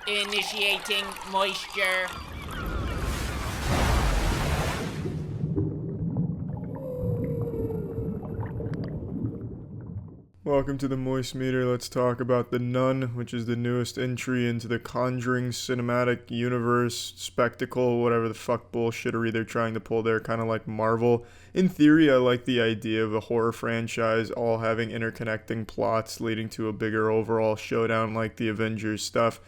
Initiating moisture. Welcome to the Moist Meter. Let's talk about The Nun, which is the newest entry into the Conjuring cinematic universe, spectacle, whatever the fuck bullshittery they're trying to pull there, kind of like Marvel. In theory, I like the idea of a horror franchise all having interconnecting plots leading to a bigger overall showdown like the Avengers stuff.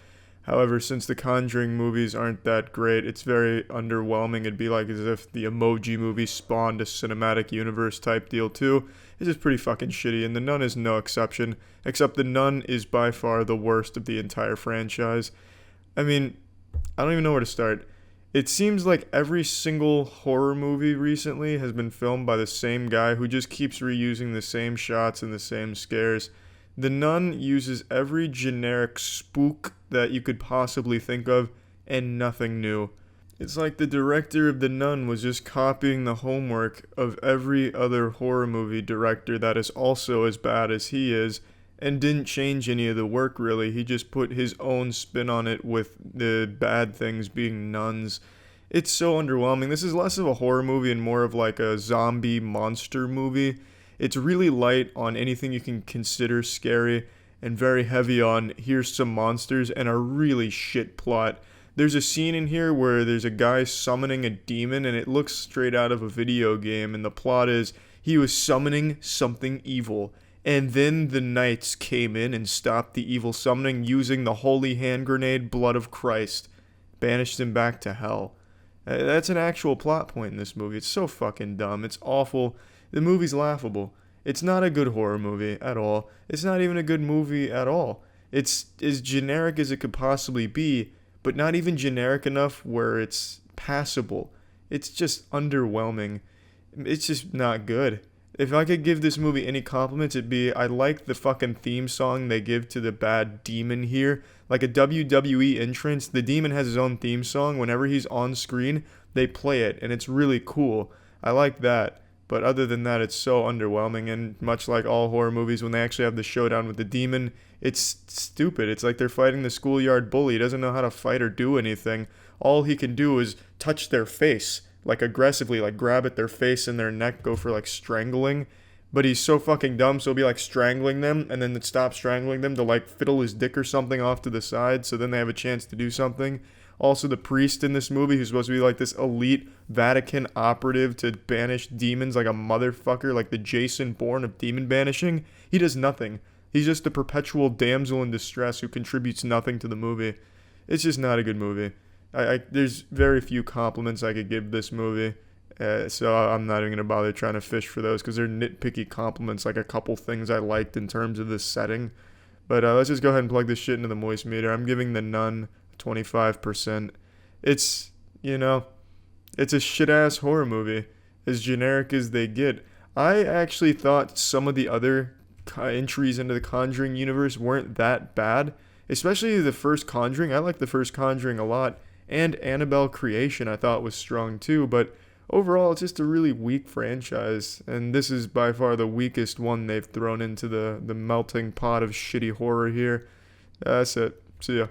However, since the Conjuring movies aren't that great, it's very underwhelming. It'd be like as if the Emoji movie spawned a cinematic universe type deal too. It's just pretty fucking shitty, and The Nun is no exception, except The Nun is by far the worst of the entire franchise. I mean, I don't even know where to start. It seems like every single horror movie recently has been filmed by the same guy who just keeps reusing the same shots and the same scares. The Nun uses every generic spook that you could possibly think of and nothing new. It's like the director of The Nun was just copying the homework of every other horror movie director that is also as bad as he is and didn't change any of the work really. He just put his own spin on it with the bad things being nuns. It's so underwhelming. This is less of a horror movie and more of like a zombie monster movie. It's really light on anything you can consider scary and very heavy on here's some monsters and a really shit plot. There's a scene in here where there's a guy summoning a demon and it looks straight out of a video game, and the plot is he was summoning something evil and then the knights came in and stopped the evil summoning using the holy hand grenade blood of Christ, banished him back to hell. That's an actual plot point in this movie. It's so fucking dumb. It's awful. The movie's laughable. It's not a good horror movie at all. It's not even a good movie at all. It's as generic as it could possibly be, but not even generic enough where it's passable. It's just underwhelming. It's just not good. If I could give this movie any compliments, it'd be I like the fucking theme song they give to the bad demon here. Like a WWE entrance, the demon has his own theme song. Whenever he's on screen, they play it, and it's really cool. I like that. But other than that, it's so underwhelming, and much like all horror movies, when they actually have the showdown with the demon, it's stupid. It's like they're fighting the schoolyard bully. He doesn't know how to fight or do anything. All he can do is touch their face, like aggressively, like grab at their face and their neck, go for like strangling. But he's so fucking dumb, so he'll be like strangling them, and then stop strangling them to like fiddle his dick or something off to the side, so then they have a chance to do something. Also, the priest in this movie, who's supposed to be like this elite Vatican operative to banish demons like a motherfucker, like the Jason Bourne of demon banishing, he does nothing. He's just a perpetual damsel in distress who contributes nothing to the movie. It's just not a good movie. There's very few compliments I could give this movie, so I'm not even going to bother trying to fish for those because they're nitpicky compliments, like a couple things I liked in terms of this setting. But let's just go ahead and plug this shit into the Moist Meter. I'm giving The Nun 25%. It's, it's a shit-ass horror movie, as generic as they get. I actually thought some of the other entries into the Conjuring universe weren't that bad, especially the first Conjuring. I like the first Conjuring a lot, and Annabelle Creation I thought was strong too, but overall it's just a really weak franchise, and this is by far the weakest one they've thrown into the melting pot of shitty horror here. That's it. See ya.